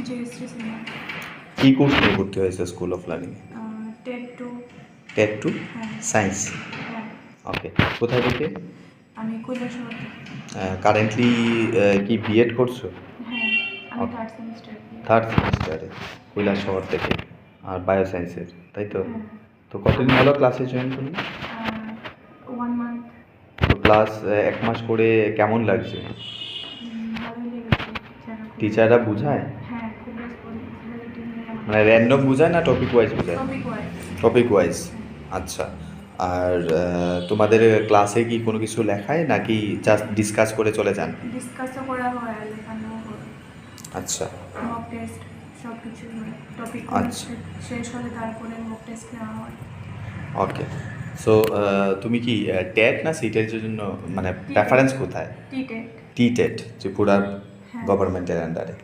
জয়শ্রী সিনহা। কী course নিয়ে ভর্তি হয়েছে school of learning? TET two. TET two হ্যাঁ। সায়েন্স। হ্যাঁ, ওকে, কোথায় থেকে? আমি কৈলাসহর থেকে। কারেন্টলি কি বিএড করছো? হ্যাঁ, আমি Okay. Third semester. থার্ড সেমিস্টারে কৈলাসহর থেকে, আর বায়োসায়েন্সের, তাই তো? হ্যাঁ। তো কতদিন হলো ক্লাসে জয়েন করলি? 1 মান্থ। তো ক্লাস 1 মাস করে কেমন লাগছে? ভালোই লেগেছে। টিচাররা বুঝায়? হ্যাঁ, খুব রেসপন্সিবিলিটি নিয়ে মানে র্যান্ডম বুঝায় না টপিক ওয়াইজ বুঝায়? Topic wise. Topic wise. আচ্ছা। আর তোমাদের ক্লাসে কি কোনো কিছু লেখায় নাকি জাস্ট ডিসকাস করে চলে যান? ডিসকাসও করা হয় আর লেখানোও হয়। আচ্ছা মক টেস্ট সব কিছু হয়। টপিক আচ্ছা। শেষ হলে তারপরে মক টেস্ট নেওয়া হয়। ওকে। সো তুমি কি টেট না সিটের জন্য মানে প্রেফারেন্স কোথায়? T TET. টি টেট ত্রিপুরার হ্যাঁ। গভর্নমেন্টের আন্ডারে।